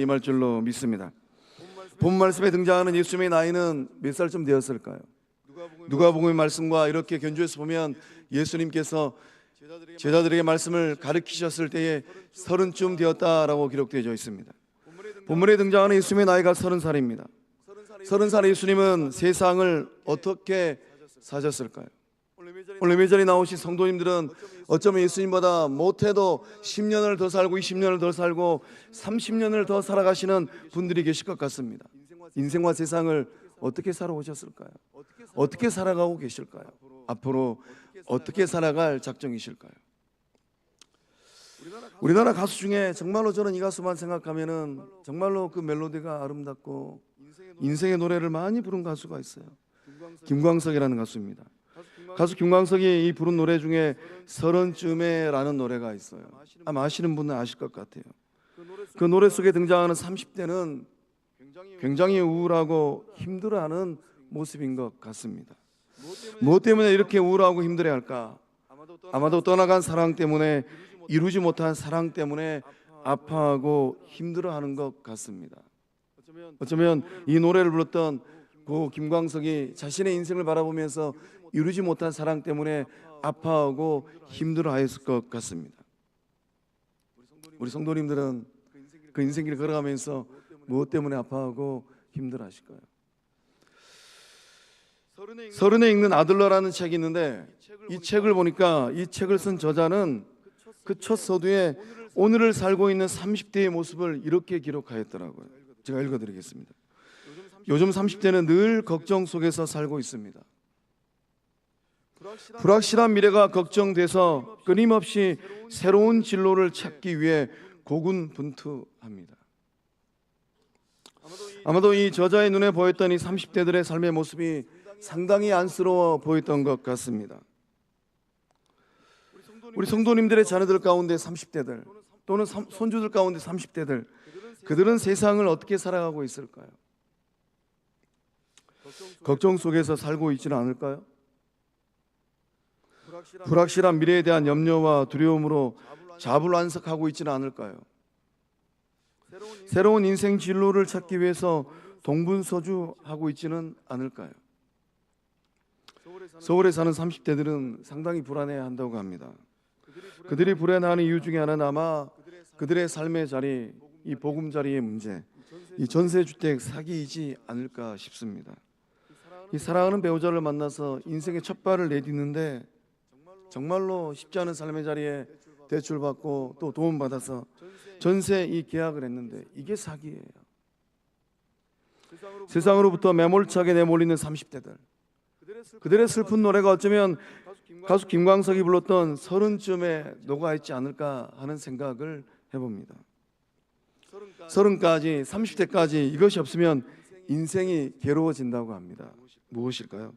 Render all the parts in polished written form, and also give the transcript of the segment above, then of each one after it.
임할 줄로 믿습니다. 본 말씀에 등장하는 예수님의 나이는 몇 살쯤 되었을까요? 누가복음의 말씀과 이렇게 견주해서 보면 예수님께서 제자들에게 말씀을 가르치셨을 때에 30쯤 되었다라고 기록되어 있습니다. 본문에 등장하는 예수님의 나이가 30살입니다. 30살의 예수님은 세상을 어떻게 사셨을까요? 오늘 예배전에 나오신 성도님들은 어쩌면 예수님보다 못해도 10년을 더 살고 20년을 더 살고 30년을 더 살아가시는 분들이 계실 것 같습니다. 인생과 세상을 어떻게 살아오셨을까요? 어떻게 살아가고 계실까요? 앞으로 어떻게 살아갈 작정이실까요? 우리나라 가수 중에 정말로 저는 이 가수만 생각하면은 정말로 그 멜로디가 아름답고 인생의 노래를 많이 부른 가수가 있어요. 김광석이라는 가수입니다. 가수 김광석이 이 부른 노래 중에 30쯤에라는 노래가 있어요. 아마 아시는 분은 아실 것 같아요. 그 노래 속에 등장하는 30대는 굉장히 우울하고 힘들어하는 모습인 것 같습니다. 무엇 때문에 이렇게 우울하고 힘들어할까? 아마도 떠나간 사랑 때문에, 이루지 못한 사랑 때문에 아파하고 힘들어하는 것 같습니다. 어쩌면 이 노래를 불렀던 그 김광석이 자신의 인생을 바라보면서 이루지 못한 사랑 때문에 아파하고 힘들어하였을 것 같습니다. 우리 성도님들은 그 인생길을 걸어가면서 무엇 때문에 아파하고 힘들어하실까요? 서른에 읽는 아들러라는 책이 있는데 이 책을 보니까 이 책을 쓴 저자는 그 첫 서두에 오늘을 살고 있는 30대의 모습을 이렇게 기록하였더라고요. 제가 읽어드리겠습니다. 요즘 30대는 늘 걱정 속에서 살고 있습니다. 불확실한 미래가 걱정돼서 끊임없이 새로운 진로를 찾기 위해 고군분투합니다. 아마도 이 저자의 눈에 보였던 이 30대들의 삶의 모습이 상당히 안쓰러워 보였던 것 같습니다. 우리 성도님들의 자녀들 가운데 30대들 또는 손주들 가운데 30대들, 그들은 세상을 어떻게 살아가고 있을까요? 걱정 속에서 살고 있지는 않을까요? 불확실한 미래에 대한 염려와 두려움으로 자불안석하고 있지는 않을까요? 새로운 인생 진로를 찾기 위해서 동분서주하고 있지는 않을까요? 서울에 사는 30대들은 상당히 불안해한다고 합니다. 그들이 불안해하는 이유 중에 하나는 아마 그들의 삶의 자리, 이 보금자리의 문제, 이 전세주택 사기이지 않을까 싶습니다. 이 사랑하는 배우자를 만나서 인생의 첫 발을 내딛는데 정말로 쉽지 않은 삶의 자리에 대출받고 또 도움받아서 전세 이 계약을 했는데 이게 사기예요. 세상으로부터 매몰차게 내몰리는 30대들, 그들의 슬픈 노래가 어쩌면 가수 김광석이 불렀던 30쯤에 녹아있지 않을까 하는 생각을 해봅니다. 30까지 30대까지 이것이 없으면 인생이 괴로워진다고 합니다. 무엇일까요?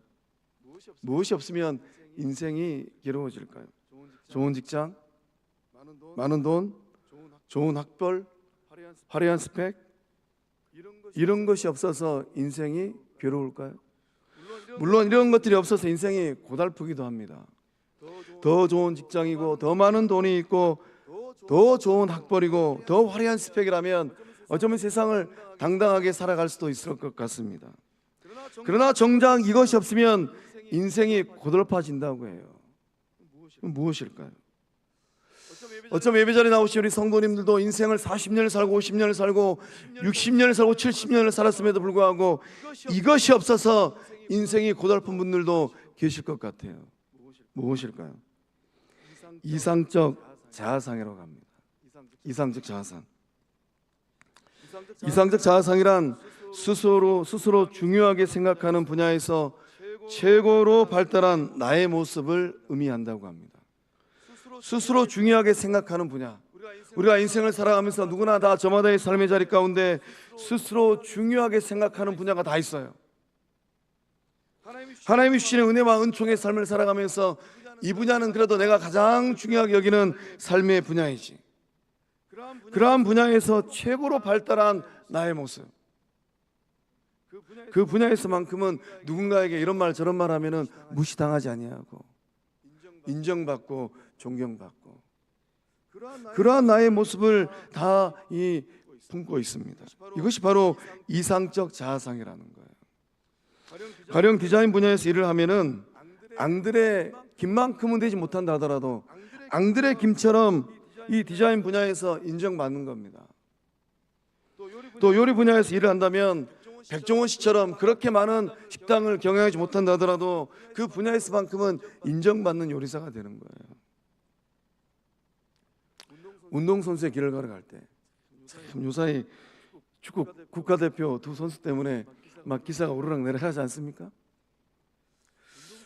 무엇이 없으면 인생이 괴로워질까요? 좋은 직장, 많은 돈, 좋은 학벌, 화려한 스펙, 이런 것이 없어서 인생이 괴로울까요? 물론 이런 것들이 없어서 인생이 고달프기도 합니다. 더 좋은 직장이고 더 많은 돈이 있고 더 좋은 학벌이고 더 화려한 스펙이라면 어쩌면 세상을 당당하게 살아갈 수도 있을 것 같습니다. 그러나 정작 이것이 없으면 인생이 고달파진다고 해요. 무엇일까요? 어쩌면 예배자리에 나오신 우리 성도님들도 인생을 40년을 살고 50년을 살고 60년을 살고 70년을 살았음에도 불구하고 이것이 없어서 인생이 고달픈 분들도 계실 것 같아요. 무엇일까요? 이상적 자아상이라고 합니다. 이상적 자아상. 이상적 자아상이란 스스로 중요하게 생각하는 분야에서 최고로 발달한 나의 모습을 의미한다고 합니다. 스스로 중요하게 생각하는 분야. 우리가 인생을 살아가면서 누구나 다 저마다의 삶의 자리 가운데 스스로 중요하게 생각하는 분야가 다 있어요. 하나님이 주시는 은혜와 은총의 삶을 살아가면서 이 분야는 그래도 내가 가장 중요하게 여기는 삶의 분야이지. 그러한 분야에서 최고로 발달한 나의 모습, 그 분야에서만큼은 누군가에게 이런 말 저런 말 하면은 무시당하지 아니하고 인정받고 존경받고, 그러한 나의 모습을 다 품고 있습니다. 이것이 바로 이상적 자아상이라는 거예요. 가령 디자인 분야에서 일을 하면은 앙드레 김만큼은 되지 못한다 하더라도 앙드레 김처럼 이 디자인 분야에서 인정받는 겁니다. 또 요리 분야에서 일을 한다면 백종원 씨처럼 그렇게 많은 식당을 경영하지 못한다 하더라도 그 분야에서만큼은 인정받는 요리사가 되는 거예요. 운동선수의 길을 걸어갈 때 참 요사이 축구 국가대표 두 선수 때문에 막 기사가 오르락내리락 하지 않습니까?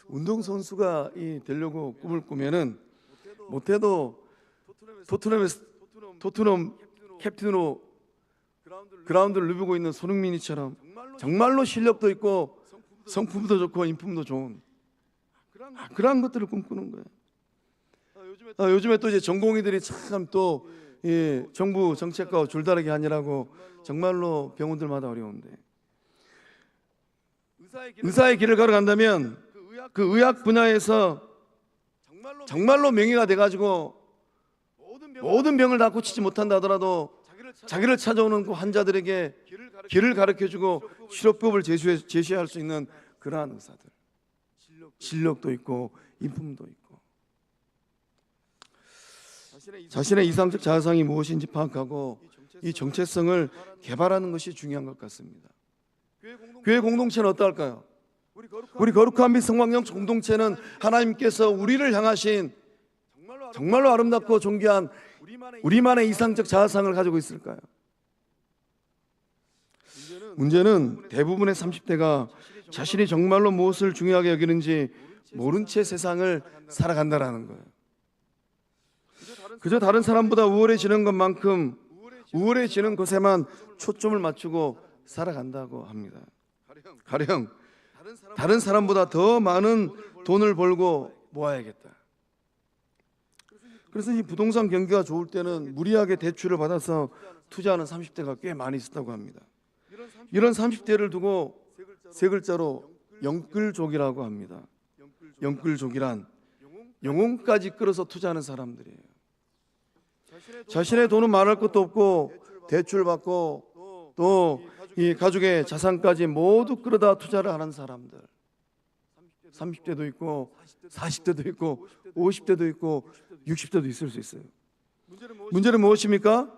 운동선수가 되려고 꿈을 꾸면은 못해도 토트넘 캡틴으로 그라운드를 누비고 있는 손흥민이처럼 정말로 실력도 있고 성품도 좋고 인품도 좋은 그러한 것들을 꿈꾸는 거예요. 요즘에 또 이제 전공의들이 참 또 정부 정책과 줄다리기 하느라고 정말로 병원들마다 어려운데 의사의 길을 걸어간다면 그 의학 분야에서 정말로 명의가 돼가지고 모든 병을 다 고치지 못한다 하더라도 자기를 찾아오는 그 환자들에게 길을 가르쳐주고 치료법을 제시할 수 있는 그러한 의사들, 실력도 있고 인품도 있고 자신의 이상적 자아상이 무엇인지 파악하고 이 정체성을 개발하는 것이 중요한 것 같습니다. 교회 공동체는 어떨까요? 우리 거룩한 빛 성광영 공동체는 하나님께서 우리를 향하신 정말로 아름답고 존귀한 우리만의 이상적 자아상을 가지고 있을까요? 문제는 대부분의 30대가 자신이 정말로 무엇을 중요하게 여기는지 모른 채 세상을 살아간다라는 거예요. 그저 다른 사람보다 우월해지는 것만큼 우월해지는 것에만 초점을 맞추고 살아간다고 합니다. 가령 다른 사람보다 더 많은 돈을 벌고 모아야겠다. 그래서 이 부동산 경기가 좋을 때는 무리하게 대출을 받아서 투자하는 30대가 꽤 많이 있었다고 합니다. 이런 30대를 두고 세 글자로 영끌족이라고 합니다. 영끌족이란 영혼까지 끌어서 투자하는 사람들이에요. 자신의 돈은 말할 것도 없고 대출 받고 또 이 가족의 자산까지 모두 끌어다 투자를 하는 사람들. 30대도 있고 40대도 있고 50대도 있고 60대도 있을 수 있어요. 문제는 무엇입니까?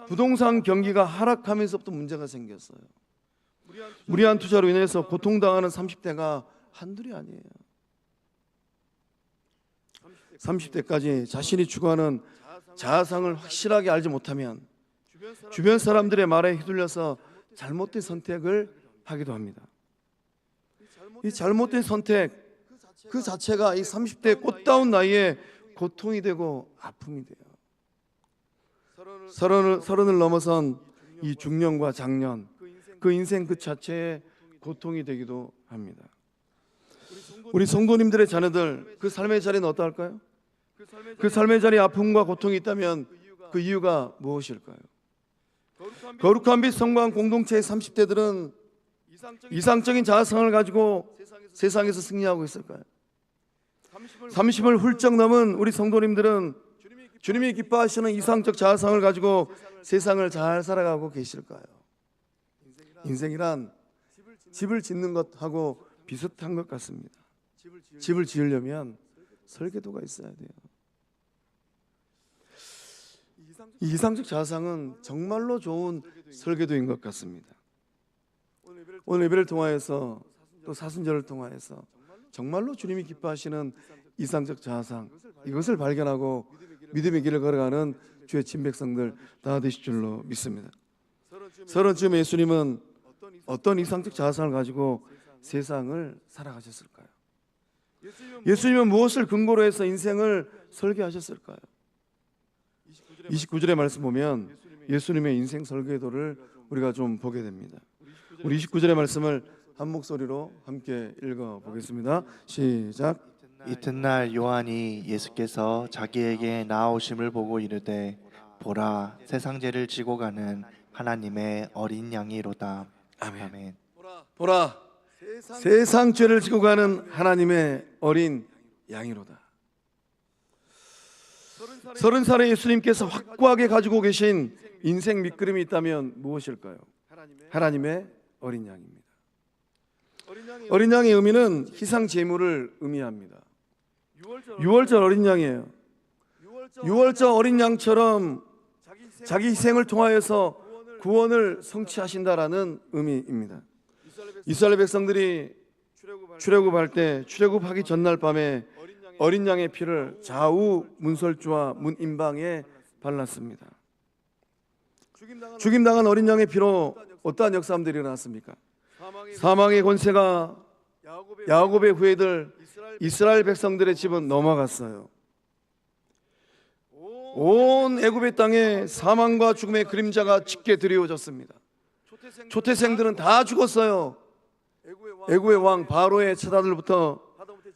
부동산 경기가 하락하면서부터 문제가 생겼어요. 무리한 투자로 인해서 고통당하는 30대가 한둘이 아니에요. 30대까지 자신이 추구하는 자아상을 확실하게 알지 못하면 주변 사람들의 말에 휘둘려서 잘못된 선택을 하기도 합니다. 이 잘못된 선택 그 자체가 이 30대 꽃다운 나이에 고통이 되고 아픔이 돼요. 서른을 넘어선 이 중년과 장년 그 인생 그 자체에 고통이 되기도 합니다. 우리 성도님들의 자녀들 그 삶의 자리는 어떠할까요? 그 삶의 자리에 아픔과 고통이 있다면 그 이유가 무엇일까요? 거룩한 빛 성광 공동체의 30대들은 이상적인 자아상을 가지고 세상에서 승리하고 있을까요? 30을 훌쩍 넘은 우리 성도님들은 주님이 기뻐하시는 이상적 자아상을 가지고 세상을 잘 살아가고 계실까요? 인생이란 집을 짓는 것하고 비슷한 것 같습니다. 집을 지으려면 설계도가 있어야 돼요. 이 이상적 자아상은 정말로 좋은 설계도인 것 같습니다. 오늘 예배를 통하여서 또 사순절을 통하여서 정말로 주님이 기뻐하시는 이상적 자아상 이것을 발견하고 믿음의 길을 걸어가는 주의 친백성들 다 되실 줄로 믿습니다. 서른쯤 예수님은 어떤 이상적 자아상을 가지고 세상을 살아가셨을까요? 예수님은 무엇을 근거로 해서 인생을 설계하셨을까요? 29절의 말씀 보면 예수님의 인생 설계도를 우리가 좀 보게 됩니다. 우리 29절의 말씀을 한 목소리로 함께 읽어보겠습니다. 시작. 이튿날 요한이 예수께서 자기에게 나아오심을 보고 이르되 보라 세상 죄를 지고 가는 하나님의 어린 양이로다. 아멘. 보라 세상 죄를 지고 가는 하나님의 어린 양이로다. 30살의 예수님께서 확고하게 가지고 계신 인생 밑그림이 있다면 무엇일까요? 하나님의 어린 양입니다. 어린 양의 의미는 희생 제물을 의미합니다. 6월절 어린 양이에요. 6월절 어린 양처럼 자기 희생을 통하여서 구원을 성취하신다라는 의미입니다. 이스라엘 백성들이 출애굽할 때 출애굽하기 전날 밤에 어린 양의 피를 좌우 문설주와 문인방에 발랐습니다. 죽임당한 어린 양의 피로 어떠한 역사들이 일어났습니까? 사망의 권세가 야곱의 후예들 이스라엘 백성들의 집은 넘어갔어요. 온 애굽의 땅에 사망과 죽음의 그림자가 짙게 드리워졌습니다. 초태생들은 다 죽었어요. 애굽의 왕 바로의 처자들부터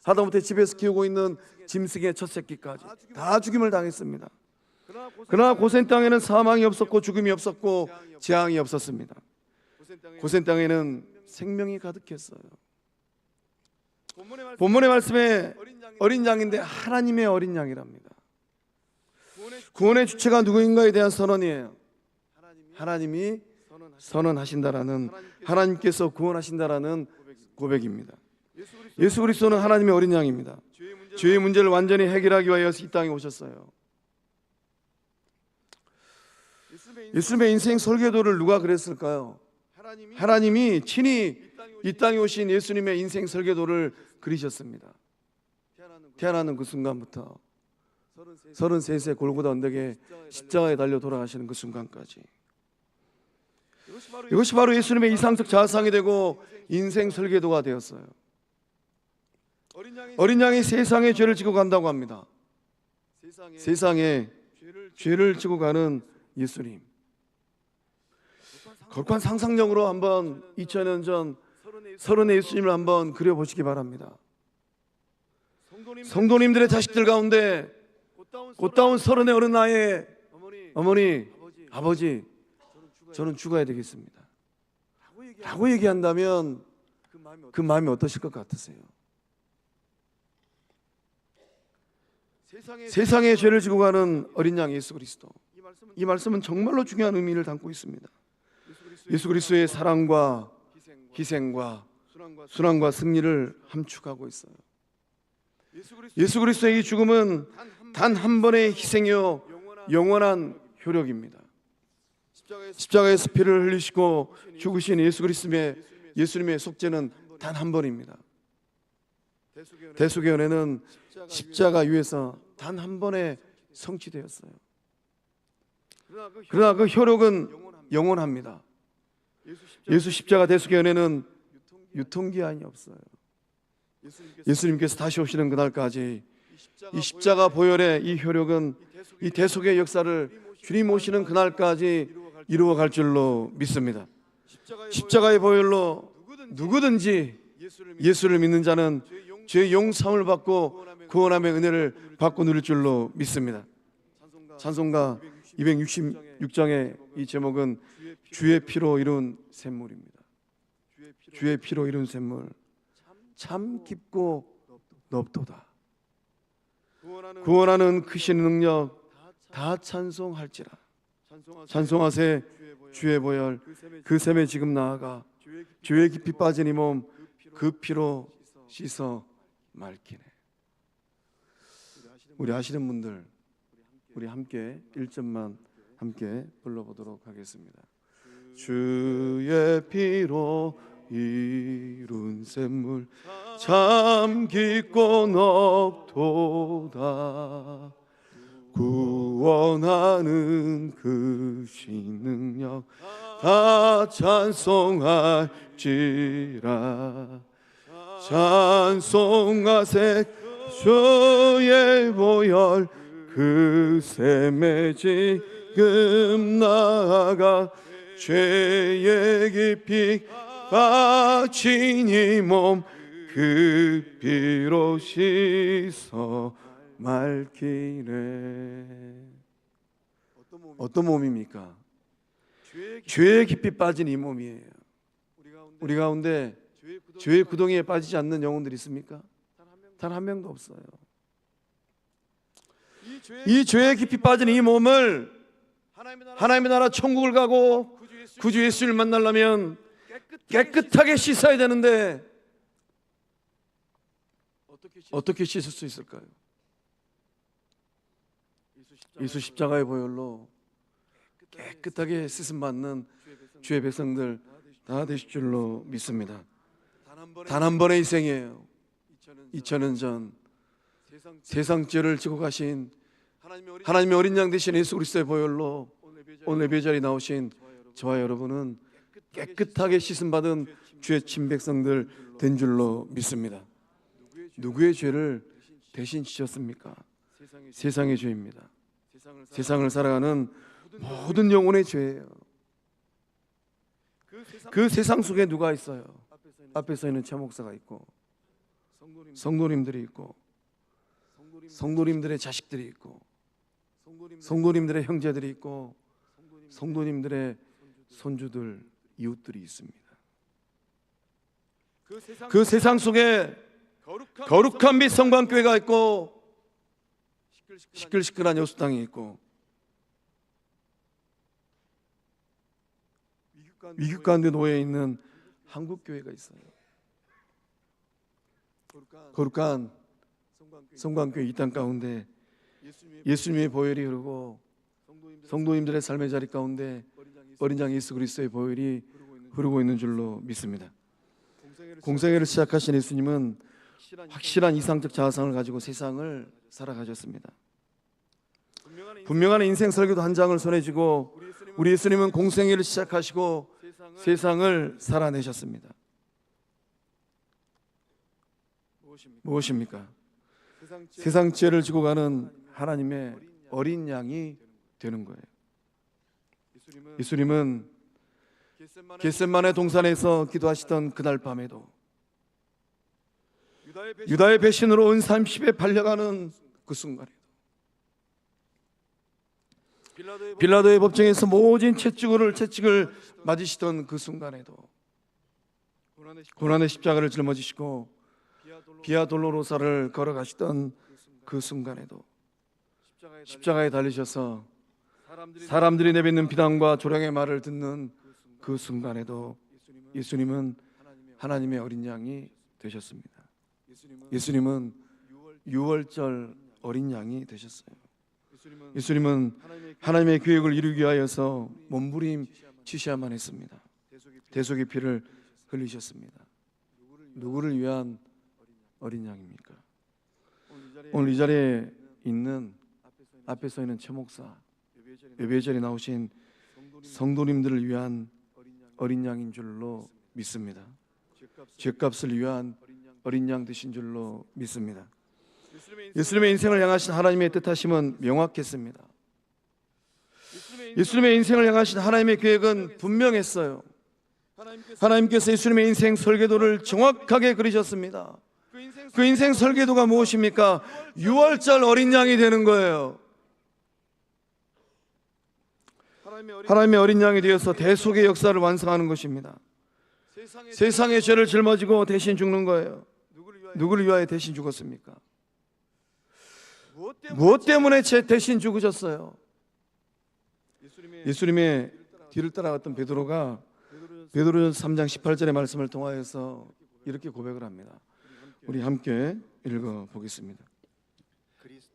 하다못해 집에서 키우고 있는 짐승의 첫 새끼까지 다 죽임을 당했습니다. 그러나 고센 땅에는 사망이 없었고 죽음이 없었고 재앙이 없었습니다. 고센 땅에는 생명이 가득했어요. 본문의 말씀에 어린 양인데 하나님의 어린 양이랍니다. 구원의 주체가 누구인가에 대한 선언이에요. 하나님이 선언하신다라는, 하나님께서 구원하신다라는 고백입니다. 예수 그리스도는 하나님의 어린 양입니다. 죄의 문제를 완전히 해결하기 위하여 이 땅에 오셨어요. 예수님의 인생 설계도를 누가 그랬을까요? 하나님이 친히 이 땅에 오신 예수님의 인생 설계도를 그리셨습니다. 태어나는 그 순간부터 33세 골고다 언덕에 십자가에 달려 돌아가시는 그 순간까지, 이것이 바로 예수님의 이상적 자아상이 되고 인생 설계도가 되었어요. 어린 양이 세상의 죄를 지고 간다고 합니다. 세상에 죄를 지고 가는 예수님, 거룩한 상상력으로 한번 2000년 전 서른의 예수님을 한번 그려보시기 바랍니다. 성도님들의 자식들 가운데 꽃다운 서른의 어른 나이에 어머니, 아버지, 저는 죽어야 되겠습니다 라고 얘기한다면 그 마음이 어떠실 것 같으세요? 세상의 죄를 지고 가는 어린 양 예수 그리스도, 이 말씀은 정말로 중요한 의미를 담고 있습니다. 예수 그리스도의 사랑과 희생과 순환과 승리를 함축하고 있어요. 예수 그리스도의 이 죽음은 단 한 번의 희생이요 영원한 효력입니다. 십자가에서 피를 흘리시고 죽으신 예수님의 속죄는 단 한 번입니다. 대속의 은혜는 십자가 위에서 단 한 번에 성취되었어요. 그러나 그 효력은 영원합니다. 예수 십자가 대속의 은혜는 유통기한이 없어요. 예수님께서 다시 오시는 그날까지 이 십자가 보혈의 이 효력은, 이 대속의 역사를 주님 오시는 그날까지 이루어갈 줄로 믿습니다. 십자가의 보혈로 누구든지 예수를 믿는 자는 죄의 용서함을 받고 구원함의 은혜를 받고 누릴 줄로 믿습니다. 찬송가 266장의 이 제목은 주의 피로 이룬 샘물입니다. 주의 피로 이룬 샘물, 참 깊고 넓도다. 구원하는 크신 능력 다 찬송할지라. 찬송하세 주의 보혈, 그 샘에 지금 나아가 죄의 깊이 빠진 이 몸 그 피로 씻어 맑히네. 우리 아시는 분들, 우리 함께 1절만 함께 불러보도록 하겠습니다. 주의 피로 이룬 샘물 참 깊고 넓도다. 구원하는 그 신능력 다 찬송할지라. 찬송하세 주의 보혈, 그 샘에 지금 나아가 죄의 깊이 빠진 이 몸 그 피로 씻어 맑히네. 어떤 몸입니까? 죄의 깊이 빠진 이 몸이에요. 우리 가운데 죄의 구덩이에 빠지지 않는 영혼들이 있습니까? 단 한 명도 없어요. 이 죄에 깊이 빠진 이 몸을 하나님의 나라 천국을 가고 구주 예수를 만나려면 깨끗하게 씻어야 되는데 어떻게 씻을 수 있을까요? 예수 십자가의 보혈로 깨끗하게 씻음 받는 주의 백성들 다 되실 줄로 믿습니다. 단 한 번의 희생이에요. 2000년 전 세상 죄를 지고 가신 하나님의 어린 양 되신 예수 그리스도의 보혈로 오늘 예배 자리에 나오신 저와 여러분은 깨끗하게 씻음 받은 주의 친백성들 된 줄로 믿습니다. 누구의 죄를 대신 지셨습니까? 세상의 죄입니다. 세상을 살아가는 모든 영혼의 죄예요. 그 세상 속에 누가 있어요? 앞에 서 있는 차 목사가 있고 성도님들이 있고 성도님들의 자식들이 있고 성도님들의 형제들이 있고 성도님들의 손주들, 이웃들이 있습니다. 그 세상 속에 거룩한 빛 성방교회가 있고 시끌시끌한 여수당이 있고 위기 가운데 놓여 있는 한국교회가 있어요. 거룩한 성광교회 이 땅 가운데 예수님의 보혈이 흐르고 성도님들의 삶의 자리 가운데 어린 양 예수 그리스도의 보혈이 흐르고 있는 줄로 믿습니다. 공생애를 시작하신 예수님은 확실한 이상적 자아상을 가지고 세상을 살아가셨습니다. 분명한 인생 설계도 한 장을 손에 쥐고 우리 예수님은 공생애를 시작하시고 세상을 살아내셨습니다. 무엇입니까? 세상 죄를 지고 가는 하나님의 어린 양이 되는 거예요. 예수님은 겟세마네 동산에서 기도하시던 그날 밤에도 유다의 배신으로 온 30에 팔려가는 그 순간에도 빌라도의 법정에서 모진 채찍을 맞으시던 그 순간에도 고난의 십자가를 짊어지시고 비아 돌로로사를 걸어가시던 그 순간에도 십자가에 달리셔서 사람들이 내뱉는 비난과 조롱의 말을 듣는 그 순간에도 예수님은 하나님의 어린 양이 되셨습니다. 예수님은 유월절 어린 양이 되셨어요. 예수님은 하나님의 계획을 이루기 위하여서 몸부림치셔야만 했습니다. 대속의 피를 흘리셨습니다. 누구를 위한 어린 양입니까? 오늘 이 자리에 있는 앞에 서 있는 최 목사, 예배자리에 나오신 성도님들을 위한 어린 양인 줄로 믿습니다. 죄값을 위한 어린 양 되신 줄로 믿습니다. 예수님의 인생을 향하신 하나님의 뜻하심은 명확했습니다. 예수님의 인생을 향하신 하나님의 계획은 분명했어요. 하나님께서 예수님의 인생 설계도를 정확하게 그리셨습니다. 그 인생 설계도가 무엇입니까? 유월절 어린 양이 되는 거예요. 하나님의 어린 양이 되어서 대속의 역사를 완성하는 것입니다. 세상의 죄를 짊어지고 대신 죽는 거예요. 누구를 위하여 대신 죽었습니까? 무엇 때문에 대신 죽으셨어요? 예수님의 뒤를 따라갔던 베드로가 베드로전서 3장 18절의 말씀을 통하여서 이렇게 고백을 합니다. 우리 함께 읽어 보겠습니다.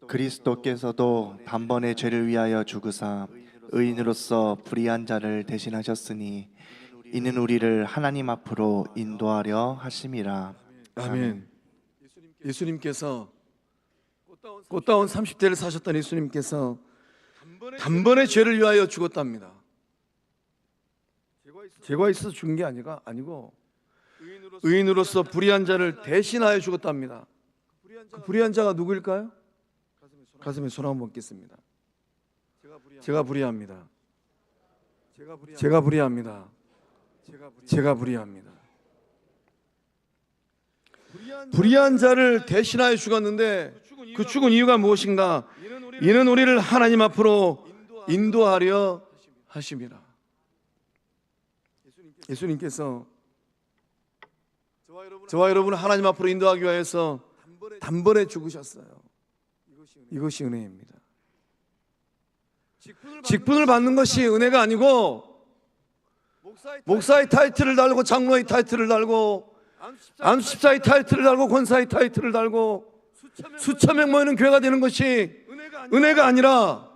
그리스도께서도 단번에 죄를 위하여 죽으사 의인으로서 불의한 자를 대신하셨으니 이는 우리를 하나님 앞으로 인도하려 하심이라. 아멘. 예수님께서 꽃다운 30대를 사셨던 예수님께서 단번에 죄를 위하여 죽었답니다. 죄가 있어서 죽은 게 아니고 의인으로서 불의한 자를 대신하여 죽었답니다. 그 불의한 자가 누구일까요? 가슴에 손 한번 얹겠습니다. 제가 불의합니다. 제가 불의합니다. 제가 불의합니다. 불의한 자를 대신하여 죽었는데 그 죽은 이유가 무엇인가? 이는 우리를 하나님 앞으로 인도하려 하심이라. 예수님께서 저와 여러분을 하나님 앞으로 인도하기 위해서 단번에 죽으셨어요. 이것이 은혜입니다. 직분을 받는 것이 은혜가 아니고 목사의 타이틀을 달고 장로의 타이틀을 달고 안수집사의 타이틀을 달고 권사의 타이틀을 달고 수천 명 모이는 교회가 되는 것이 은혜가 아니라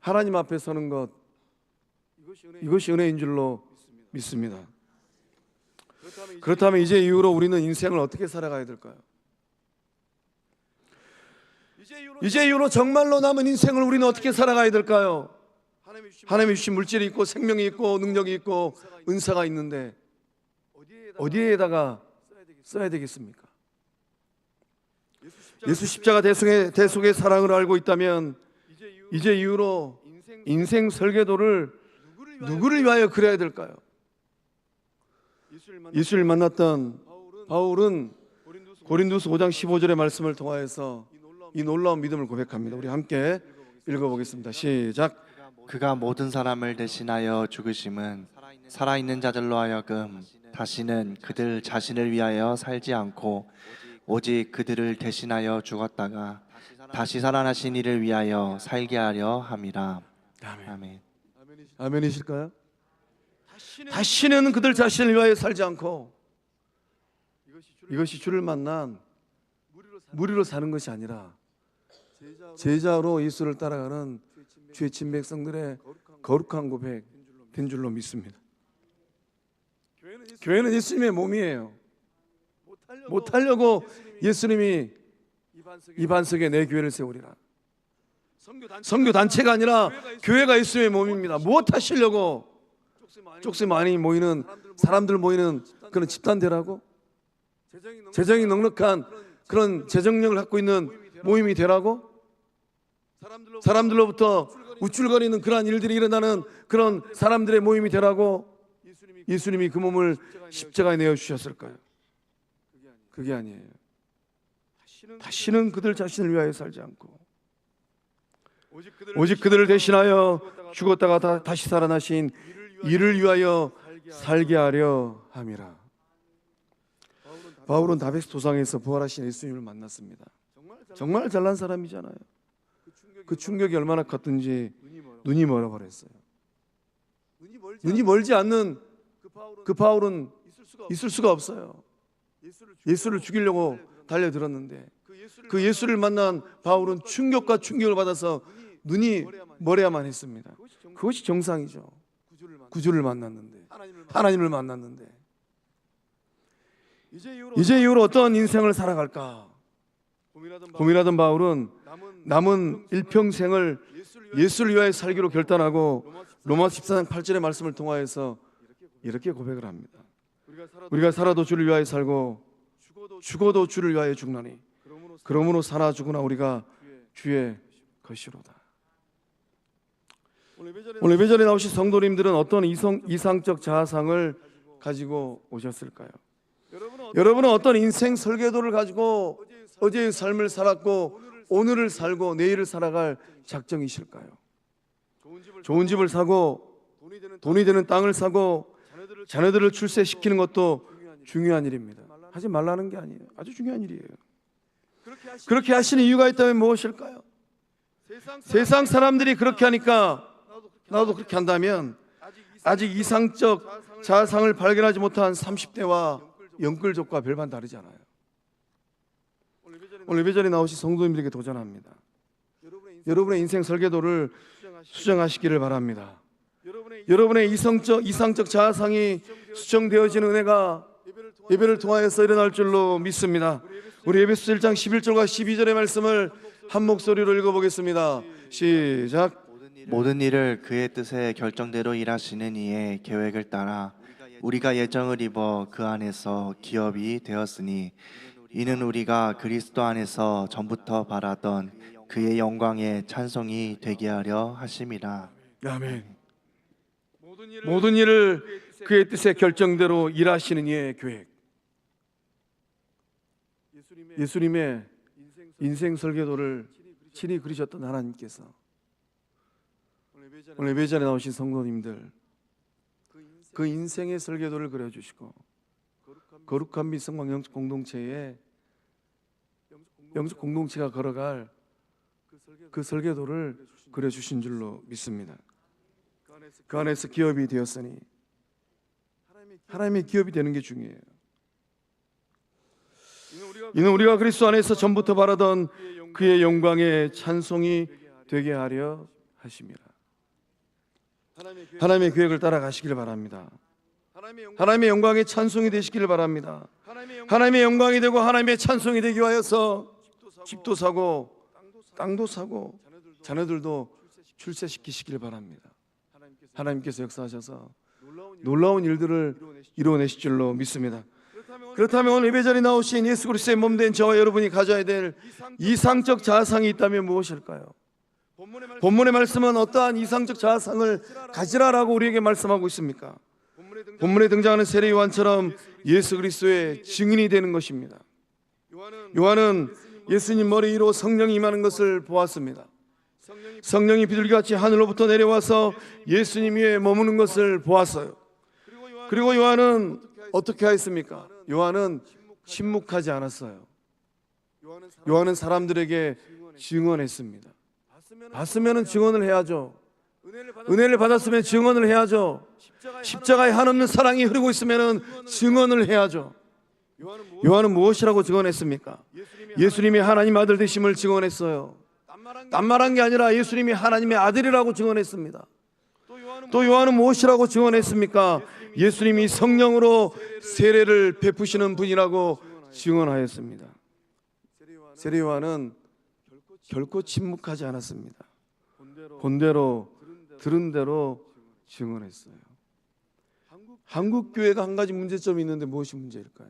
하나님 앞에 서는 것, 이것이 은혜인 줄로 믿습니다. 그렇다면 이제 이후로 우리는 인생을 어떻게 살아가야 될까요? 이제 이후로 정말로 남은 인생을 우리는 어떻게 살아가야 될까요? 하나님이 주신 물질이 있고 생명이 있고 능력이 있고 은사가 있는데 어디에다가 써야 되겠습니까? 예수 십자가 대속의 사랑을 알고 있다면 이제 이후로 인생 설계도를 누구를 위하여 그려야 될까요? 예수를 만났던 바울은 고린도서 5장 15절의 말씀을 통하여서 이 놀라운 믿음을 고백합니다. 우리 함께 읽어보겠습니다. 시작. 그가 모든 사람을 대신하여 죽으심은 살아있는 자들로 하여금 다시는 그들 자신을 위하여 살지 않고 오직 그들을 대신하여 죽었다가 다시 살아나신 이를 위하여 살게 하려 함이라. 아멘. 아멘이실까요? 다시는 그들 자신을 위하여 살지 않고 이것이 주를 만난 무리로 사는 것이 아니라 제자로 예수를 따라가는 주의 친 백성들의 거룩한 고백 된 줄로 믿습니다. 교회는 예수님의 몸이에요. 못하려고 예수님이 이 반석에 내 교회를 세우리라. 선교 단체가 아니라 교회가 예수님의 몸입니다. 무엇하시려고 쪽수 많이 모이는 사람들 모이는 그런 집단되라고? 재정이 넉넉한 그런 재정력을 갖고 있는 모임이 되라고? 사람들로부터 우쭐거리는 그러한 일들이 일어나는 그런 사람들의 모임이 되라고 예수님이 그 몸을 십자가에 내어주셨을까요? 그게 아니에요. 다시는 그들 자신을 위하여 살지 않고 오직 그들을 대신하여 죽었다가 다시 살아나신 이를 위하여 살게 하려 함이라. 바울은 다베스 도상에서 부활하신 예수님을 만났습니다. 정말 잘난 사람이잖아요. 그 충격이 얼마나 컸든지 눈이 멀어버렸어요. 눈이 멀지 않는 그 바울은 있을 수가 없어요. 예수를 죽이려고 달려들었는데 그 예수를 만난 바울은 충격과 충격을 받아서 눈이 멀어야만 했습니다. 그것이 정상이죠. 구주를 만났는데, 하나님을 만났는데 이제 이후로 어떤 인생을 살아갈까 고민하던 바울은 남은 일평생을 예수를 위하여 살기로 결단하고 로마서 14장 8절의 말씀을 통하여서 이렇게 고백을 합니다. 우리가 살아도 주를 위하여 살고 죽어도 주를 위하여 죽나니 그러므로 살아 죽으나 우리가 주의 것이로다. 오늘 예배전에 나오신 성도님들은 어떤 이상적 자아상을 가지고 오셨을까요? 여러분은 어떤 인생 설계도를 가지고 어제의 삶을 살았고 오늘을 살고 내일을 살아갈 작정이실까요? 좋은 집을 사고 돈이 되는 땅을 사고 자녀들을 출세시키는 것도 중요한 일입니다. 하지 말라는 게 아니에요. 아주 중요한 일이에요. 그렇게 하시는 이유가 있다면 무엇일까요? 세상 사람들이 그렇게 하니까 나도 그렇게 한다면 아직 이상적 자아상을 발견하지 못한 30대와 영끌족과 별반 다르지 않아요. 오늘 예배전에 나오신 성도님들에게 도전합니다. 여러분의 인생 설계도를 수정하시기를 바랍니다. 여러분의 이상적 자아상이 수정되어지는 은혜가 예배를 통하여서 일어날 줄로 믿습니다. 우리 에베소 1장 11절과 12절의 말씀을 한 목소리로 읽어보겠습니다. 시작. 모든 일을 그의 뜻의 결정대로 일하시는 이의 계획을 따라 우리가 예정을 입어 그 안에서 기업이 되었으니 이는 우리가 그리스도 안에서 전부터 바라던 그의 영광의 찬송이 되게 하려 하심이라. 아멘. 모든 일을 그의 뜻의 결정대로 일하시는 이의 계획. 예수님의 인생 설계도를 친히 그리셨던 하나님께서 오늘 예배전에 나오신 성도님들 그 인생의 설계도를 그려주시고 거룩한 및 성막 영적 공동체가 걸어갈 그 설계도를 그려 주신 줄로 믿습니다. 그 안에서 기업이 되었으니 하나님의 기업이 되는 게 중요해요. 이는 우리가 그리스도 안에서 전부터 바라던 그의 영광의 찬송이 되게 하려 하심이라. 하나님의 계획을 따라가시길 바랍니다. 하나님의 영광의 찬송이 되시기를 바랍니다. 하나님의 영광이 되고 하나님의 찬송이 되기 위하여서 집도 사고 땅도 사고 자녀들도 출세시키시길 바랍니다. 하나님께서 역사하셔서 놀라운 일들을 이루어내실 줄로 믿습니다. 그렇다면 오늘 예배 자리에 나오신 예수 그리스도의 몸된 저와 여러분이 가져야 될 이상적 자아상이 있다면 무엇일까요? 본문의 말씀은 어떠한 이상적 자아상을 가지라라고 우리에게 말씀하고 있습니까? 본문에 등장하는 세례 요한처럼 예수 그리스도의 증인이 되는 것입니다. 요한은 예수님 머리 위로 성령이 임하는 것을 보았습니다. 성령이 비둘기같이 하늘로부터 내려와서 예수님 위에 머무는 것을 보았어요. 그리고 요한은 어떻게 하였습니까? 요한은 침묵하지 않았어요. 요한은 사람들에게 증언했습니다. 봤으면 증언을 해야죠. 은혜를 받았으면 증언을 해야죠. 십자가에 한없는 사랑이 흐르고 있으면 증언을 해야죠. 요한은 무엇이라고 증언했습니까? 예수님이 하나님 아들 되심을 증언했어요. 딴말한 게 아니라 예수님이 하나님의 아들이라고 증언했습니다. 또 요한은 무엇이라고 증언했습니까? 예수님이 성령으로 세례를 베푸시는 분이라고 증언하였습니다. 세례 요한은 결코 침묵하지 않았습니다. 본대로 들은 대로 증언했어요. 한국 교회가 한 가지 문제점이 있는데 무엇이 문제일까요?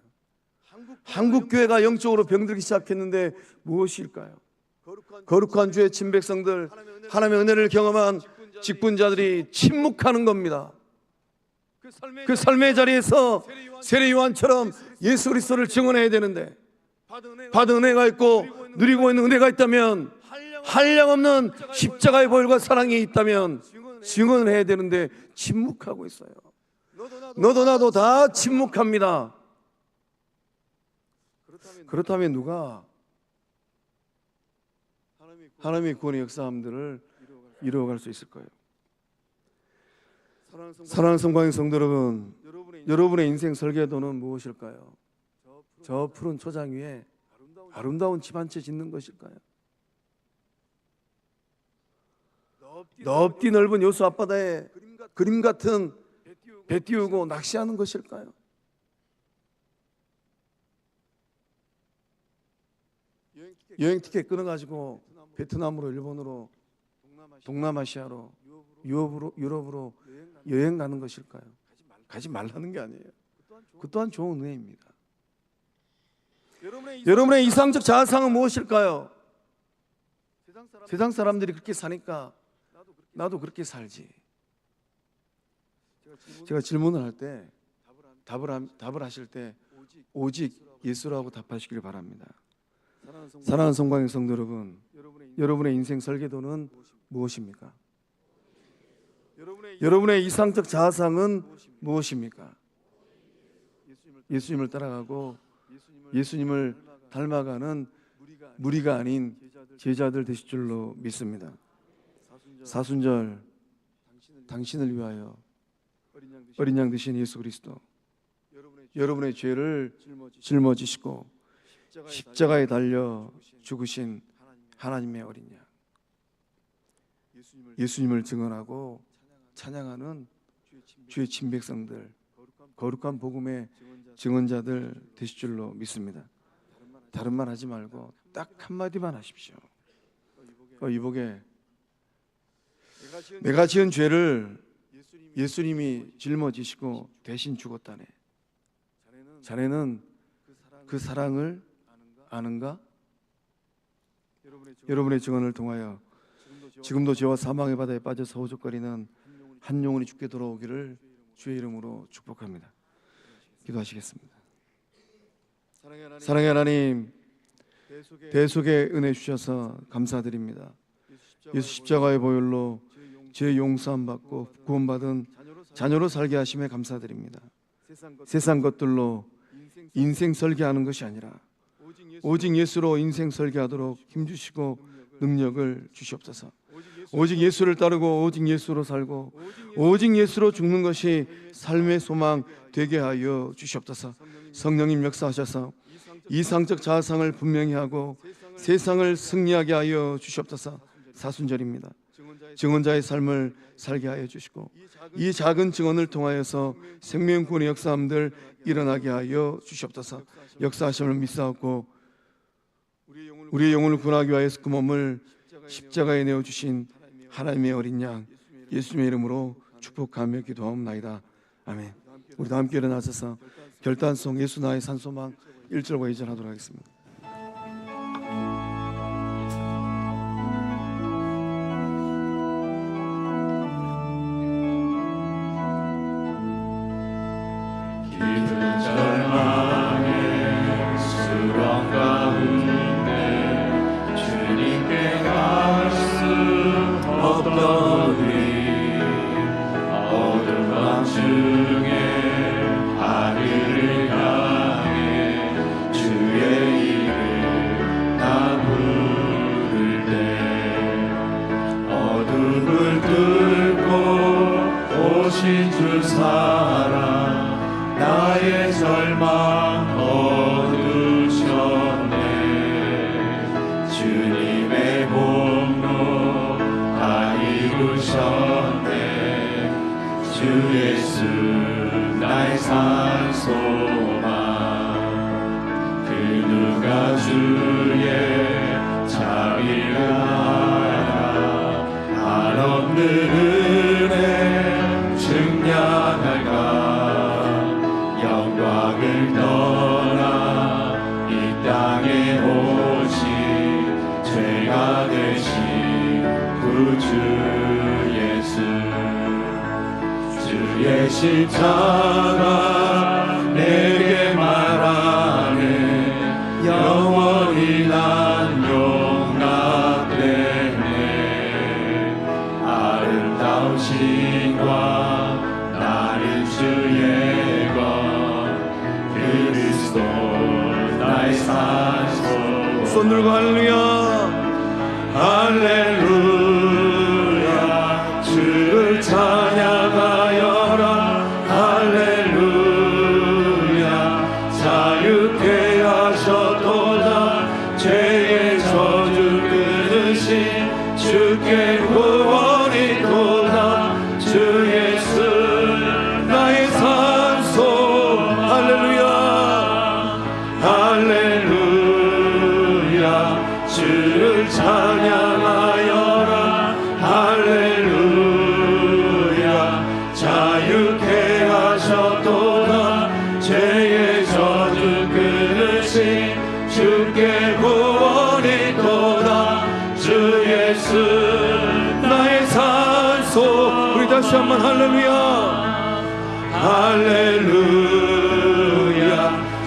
한국 교회가 영적으로 병들기 시작했는데 무엇일까요? 거룩한 주의 친백성들, 하나님의 은혜를 경험한 직분자들이 침묵하는 겁니다. 그 삶의 자리에서 세례 요한처럼 예수 그리스도를 증언해야 되는데, 받은 은혜가 있고 누리고 있는 은혜가 있다면, 한량없는 십자가의 보혈과 사랑이 있다면 증언을 해야 되는데 침묵하고 있어요. 너도 나도 다 침묵합니다. 그렇다면 누가 하나님의 구원의 역사함들을 이루어갈 수 있을까요? 사랑하는 성광의 성도 여러분, 여러분의 인생 설계도는 무엇일까요? 저 푸른 초장 위에 아름다운 집 한 채 짓는 것일까요? 넓디 넓은 여수 앞바다에 그림 같은 배 띄우고 낚시하는 것일까요? 여행 티켓 끊어가지고 베트남으로, 일본으로, 동남아시아로, 유럽으로 여행 가는 것일까요? 가지 말라는 게 아니에요. 그 또한 좋은 은혜입니다. 여러분의 이상적 자아상은 무엇일까요? 세상 사람들이 그렇게 사니까 나도 그렇게 살지. 제가 질문을 할 때 답을 하실 때 오직 예수라고 답하시길 바랍니다. 사랑하는 성광의 성도 여러분, 여러분의 인생 설계도는 무엇입니까? 여러분의 이상적 자아상은 무엇입니까? 예수님을 따라가고 예수님을 닮아가는 무리가 아닌 제자들 되실 줄로 믿습니다. 사순절 당신을 위하여 어린 양 되신 예수 그리스도, 여러분의 죄를 짊어지시고 십자가에 달려 죽으신 하나님의 어린 양, 예수님을 증언하고 찬양하는 주의 친백성들, 거룩한 복음의 증언자들 되실 줄로 믿습니다. 다른 말 하지 말고 딱 한마디만 하십시오. 이복에 내가 지은 죄를 예수님이 짊어지시고 대신 죽었다네. 자네는 그 사랑을 아는가? 여러분의 증언을 통하여 지금도 죄와 사망의 바다에 빠져서 허우적거리는 한 영혼이 죽게 돌아오기를 주의 이름으로 축복합니다. 기도하시겠습니다. 사랑의 하나님, 대속의 은혜 주셔서 감사드립니다. 예수 십자가의 보혈로 죄 용서함 받고 구원받은 자녀로 살게 하심에 감사드립니다. 세상 것들로 인생 설계하는 것이 아니라 오직 예수로 인생 설계하도록 힘주시고 능력을 주시옵소서. 오직 예수를 따르고 오직 예수로 살고 오직 예수로 죽는 것이 삶의 소망 되게 하여 주시옵소서. 성령님 역사하셔서 이상적 자아상을 분명히 하고 세상을 승리하게 하여 주시옵소서. 사순절입니다. 증언자의 삶을 살게 하여 주시고 이 작은 증언을 통하여서 생명구원의 역사함들 일어나게 하여 주시옵소서. 역사하심을 믿사옵고 우리의 영혼을 구원하기 위하여서 그 몸을 십자가에 내어주신 하나님의 어린 양 예수님의 이름으로 축복하며 기도하옵나이다. 아멘. 우리 다 함께 일어나셔서 결단송 예수 나의 산소망 1절과 2절 하도록 하겠습니다. 주 사랑 나의 절망 거두셨네. 주님의 공로 다 이루셨네. 주 예수 나의 산소망. 그 누가 주의 자비를 알아 한없는 은혜 증량할까. 영광을 떠나 이 땅에 오신 죄가 되신 구주 예수. 주의 십자가 내게 말하네. 영원히 난 용납되네. 아름다우신과 주의 것 그리스도 나의 산소. 손 들고 할렐루야 할렐루야. 주를 찬양하여라. 할렐루야. 자유케 하셨도다. 죄의 저주 끊으신 주께 구원이 도다. 주 예수 나의 산소. 할렐루야 할렐루야. 주를 찬양하여라. 할렐루야. 자유케 하셨도다. 죄의 저주 끊으신 주께 구원이 도다. 주 예수 나의 산소. 우리 다시 한번 할렐루야 할렐루야.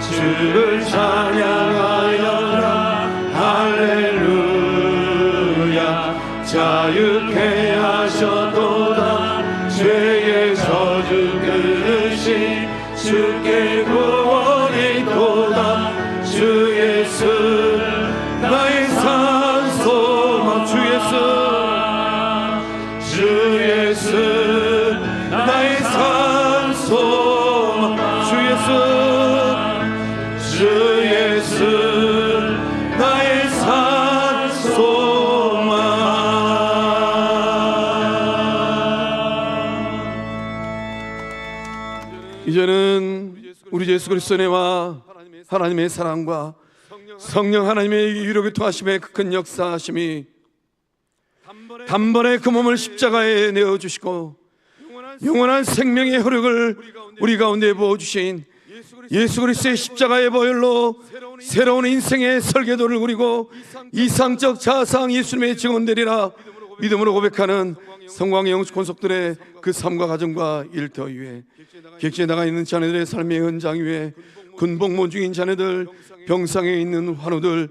주를 찬양하여라. 할렐루야. 자유케 하셨도다. 죄의 저주 끊으신 주께 구원이 도다. 주 예수 나의 산소망. 주 예수 나의 산소망. 주 예수 나의 산소망. 이제는 우리 예수 그리스도의 은혜와 하나님의 사랑과 성령 하나님의 유력의 통하심의 큰 역사하심이 단번에 그 몸을 십자가에 내어주시고 영원한 생명의 흐름을 우리 가운데 부어주신 예수 그리스도의 십자가의 보혈로 새로운 인생의 설계도를 그리고 이상적 자상 예수님의 증언되리라 믿음으로 고백하는 성광의 영적 권속들의 그 삶과 가정과 일터 위에 객지에 나가 있는 자녀들의 삶의 현장 위에 군복무 중인 자녀들, 병상에 있는 환우들,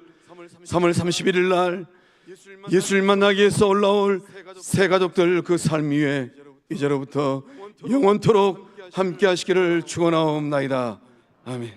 3월 31일 날 예수를 만나기 위해서 올라올 새 가족들 그 삶 위에 이제로부터 영원토록 함께 하시기를 축원하옵나이다. 아멘.